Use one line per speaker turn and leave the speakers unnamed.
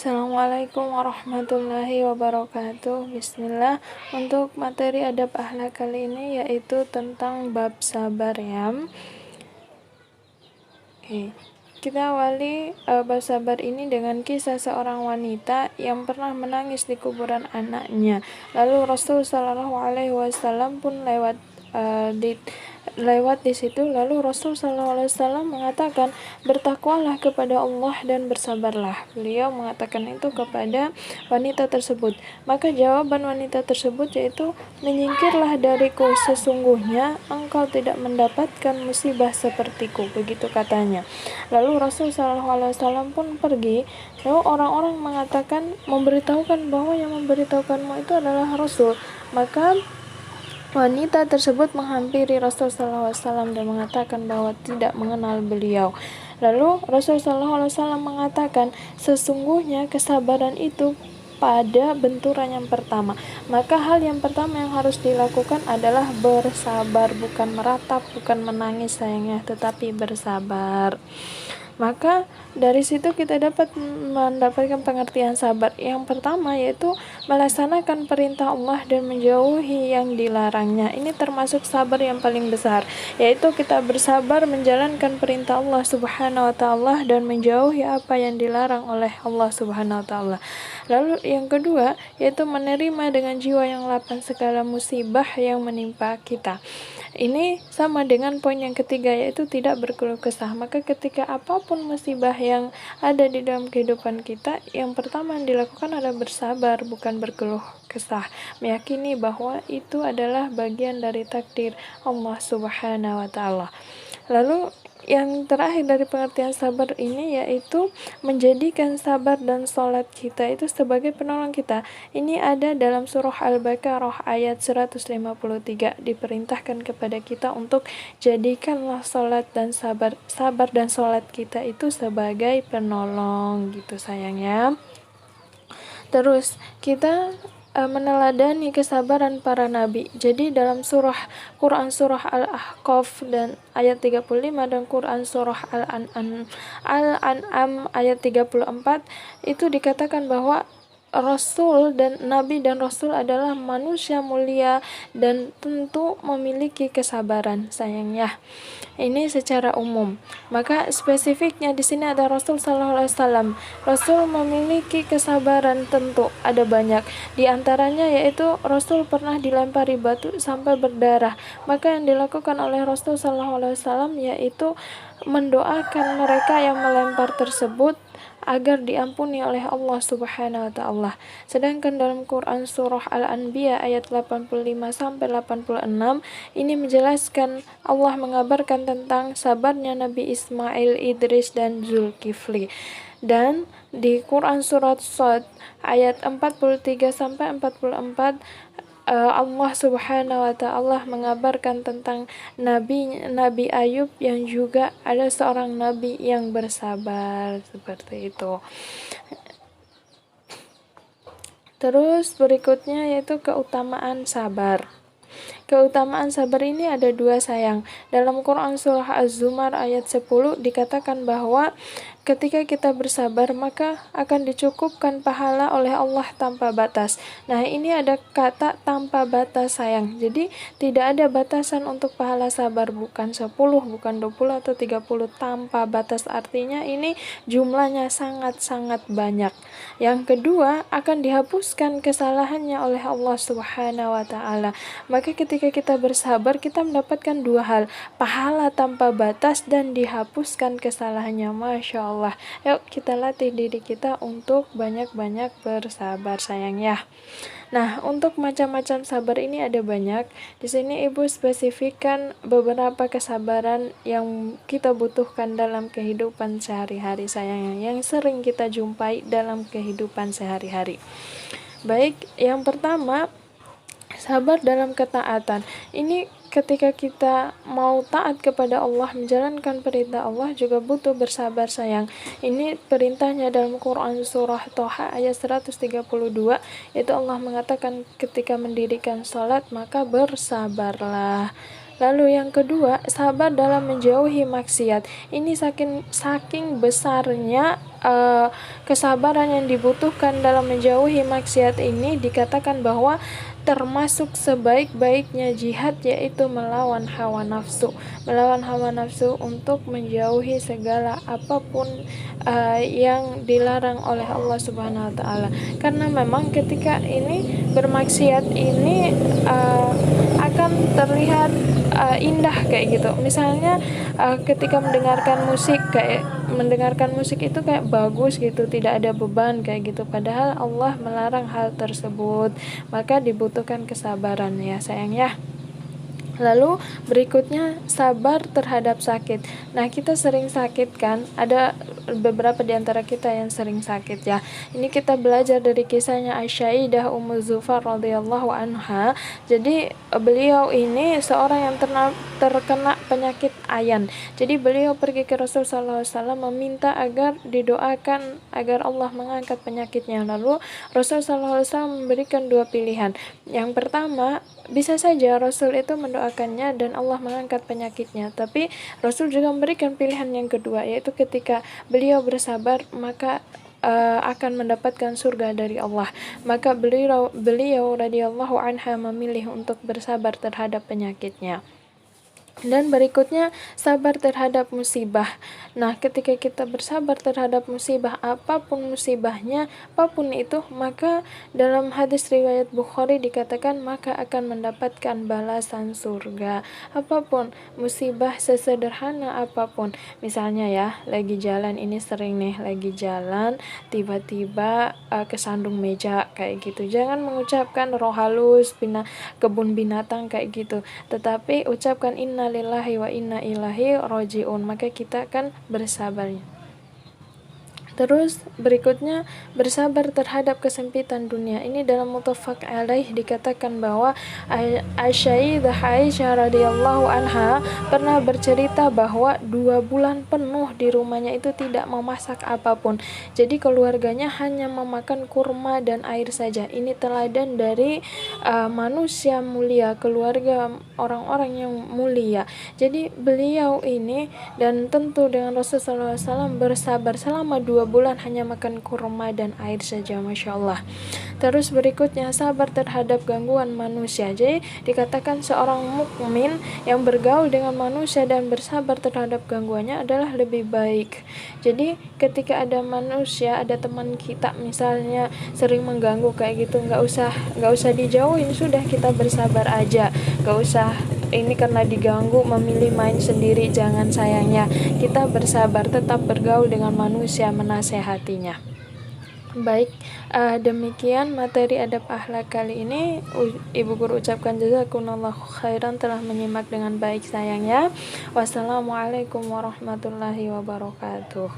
Assalamualaikum warahmatullahi wabarakatuh. Bismillah. Untuk materi adab akhlak kali ini yaitu tentang bab sabar ya. Oke. Kita awali bab sabar ini dengan kisah seorang wanita yang pernah menangis di kuburan anaknya. Lalu Rasul Shallallahu Alaihi Wasallam pun lewat di situ. Lalu Rasul Shallallahu Alaihi Wasallam mengatakan, bertakwalah kepada Allah dan bersabarlah. Beliau mengatakan itu kepada wanita tersebut. Maka jawaban wanita tersebut yaitu, menyingkirlah dariku, sesungguhnya engkau tidak mendapatkan musibah sepertiku. Begitu katanya. Lalu Rasul Shallallahu Alaihi Wasallam pun pergi. Lalu orang-orang mengatakan, memberitahukan bahwa yang memberitahukanmu itu adalah Rasul. Maka wanita tersebut menghampiri Rasul Sallallahu Alaihi Wasallam dan mengatakan bahwa tidak mengenal beliau. Lalu Rasul Sallallahu Alaihi Wasallam mengatakan, sesungguhnya kesabaran itu pada benturan yang pertama. Maka hal yang pertama yang harus dilakukan adalah bersabar, bukan meratap, bukan menangis sayangnya, tetapi bersabar. Maka dari situ kita dapat mendapatkan pengertian sabar. Yang pertama yaitu melaksanakan perintah Allah dan menjauhi yang dilarangnya. Ini termasuk sabar yang paling besar, yaitu kita bersabar menjalankan perintah Allah Subhanahu wa taala dan menjauhi apa yang dilarang oleh Allah Subhanahu wa taala. Lalu yang kedua yaitu menerima dengan jiwa yang lapang segala musibah yang menimpa kita. Ini sama dengan poin yang ketiga, yaitu tidak berkeluh kesah. Maka ketika apapun musibah yang ada di dalam kehidupan kita, yang pertama yang dilakukan adalah bersabar, bukan berkeluh kesah. Meyakini bahwa itu adalah bagian dari takdir Allah Subhanahu wa taala. Lalu yang terakhir dari pengertian sabar ini yaitu menjadikan sabar dan sholat kita itu sebagai penolong kita. Ini ada dalam surah Al-Baqarah ayat 153. Diperintahkan kepada kita untuk jadikanlah sholat dan sabar dan sholat kita itu sebagai penolong gitu sayangnya. Terus kita meneladani kesabaran para nabi. Jadi dalam Quran surah Al-Ahqaf dan ayat 35 dan Quran surah Al-An'am ayat 34 itu dikatakan bahwa Rasul dan Nabi dan Rasul adalah manusia mulia dan tentu memiliki kesabaran sayangnya. Ini secara umum. Maka spesifiknya di sini ada Rasul Sallallahu Alaihi Wasallam. Rasul memiliki kesabaran tentu ada banyak. Di antaranya yaitu Rasul pernah dilempari batu sampai berdarah. Maka yang dilakukan oleh Rasul Sallallahu Alaihi Wasallam yaitu mendoakan mereka yang melempar tersebut agar diampuni oleh Allah Subhanahu wa taala. Sedangkan dalam Quran surah Al-Anbiya ayat 85 sampai 86 ini menjelaskan, Allah mengabarkan tentang sabarnya Nabi Ismail, Idris dan Zulkifli. Dan di Quran surat Shad ayat 43 sampai 44 Allah Subhanahu wa taala mengabarkan tentang Nabi Ayub yang juga ada seorang nabi yang bersabar seperti itu. Terus berikutnya yaitu keutamaan sabar. Keutamaan sabar ini ada dua sayang. Dalam Quran surah Az-Zumar ayat 10 dikatakan bahwa ketika kita bersabar maka akan dicukupkan pahala oleh Allah tanpa batas. Nah ini ada kata tanpa batas sayang. Jadi tidak ada batasan untuk pahala sabar, bukan 10, bukan 20 atau 30, tanpa batas. Artinya ini jumlahnya sangat-sangat banyak. Yang kedua akan dihapuskan kesalahannya oleh Allah Subhanahu wa taala. Maka ketika kita bersabar kita mendapatkan dua hal, pahala tanpa batas dan dihapuskan kesalahannya. Masya Allah. Yuk kita latih diri kita untuk banyak-banyak bersabar sayang ya. Nah, untuk macam-macam sabar ini ada banyak. Di sini Ibu spesifikkan beberapa kesabaran yang kita butuhkan dalam kehidupan sehari-hari sayangnya, yang sering kita jumpai dalam kehidupan sehari-hari. Baik, yang pertama sabar dalam ketaatan. Ini ketika kita mau taat kepada Allah, menjalankan perintah Allah juga butuh bersabar sayang. Ini perintahnya dalam Quran surah Toha ayat 132, yaitu Allah mengatakan ketika mendirikan sholat maka bersabarlah. Lalu yang kedua, sabar dalam menjauhi maksiat. Ini saking besarnya kesabaran yang dibutuhkan dalam menjauhi maksiat ini dikatakan bahwa termasuk sebaik-baiknya jihad yaitu melawan hawa nafsu untuk menjauhi segala apapun yang dilarang oleh Allah Subhanahu wa taala. Karena memang ketika ini bermaksiat ini akan terlihat indah kayak gitu. Misalnya ketika mendengarkan musik itu kayak bagus gitu, tidak ada beban kayak gitu, padahal Allah melarang hal tersebut. Maka dibutuhkan kesabaran ya sayang ya. Lalu berikutnya sabar terhadap sakit. Nah, kita sering sakit kan? Ada beberapa di antara kita yang sering sakit ya. Ini kita belajar dari kisahnya Aisyah Ummu Zufar radhiyallahu anha. Jadi beliau ini seorang yang terkena penyakit ayan. Jadi beliau pergi ke Rasul sallallahu alaihi wasallam meminta agar didoakan agar Allah mengangkat penyakitnya. Lalu Rasul sallallahu alaihi wasallam memberikan dua pilihan. Yang pertama, bisa saja Rasul itu mendoakannya dan Allah mengangkat penyakitnya, tapi Rasul juga memberikan pilihan yang kedua, yaitu ketika beliau bersabar maka akan mendapatkan surga dari Allah. Maka beliau radhiyallahu anha memilih untuk bersabar terhadap penyakitnya. Dan berikutnya sabar terhadap musibah. Nah, ketika kita bersabar terhadap musibah, apapun musibahnya, apapun itu, maka dalam hadis riwayat Bukhari dikatakan maka akan mendapatkan balasan surga. Apapun musibah sesederhana apapun. Misalnya ya, lagi jalan, ini sering nih, lagi jalan tiba-tiba kesandung meja kayak gitu. Jangan mengucapkan roh halus, kebun binatang kayak gitu. Tetapi ucapkan innalillahi wa inna ilaihi rajiun, maka kita akan bersabar. Terus berikutnya bersabar terhadap kesempitan dunia. Ini dalam muttafaq alaih dikatakan bahwa Aisyah radhiyallahu anha pernah bercerita bahwa 2 bulan penuh di rumahnya itu tidak memasak apapun. Jadi keluarganya hanya memakan kurma dan air saja. Ini teladan dari manusia mulia, keluarga orang-orang yang mulia. Jadi beliau ini dan tentu dengan Rasulullah SAW bersabar selama 2 bulan hanya makan kurma dan air saja, Masya Allah. Terus berikutnya sabar terhadap gangguan manusia. Jadi dikatakan seorang mukmin yang bergaul dengan manusia dan bersabar terhadap gangguannya adalah lebih baik. Jadi ketika ada manusia, ada teman kita misalnya sering mengganggu kayak gitu, nggak usah dijauhin, sudah kita bersabar aja, nggak usah ini karena diganggu memilih main sendiri, jangan sayangnya. Kita bersabar, tetap bergaul dengan manusia, menasehatinya. Baik, demikian materi adab akhlak kali ini. Ibu guru ucapkan jazakumullahu khairan telah menyimak dengan baik sayangnya. Wassalamualaikum warahmatullahi wabarakatuh.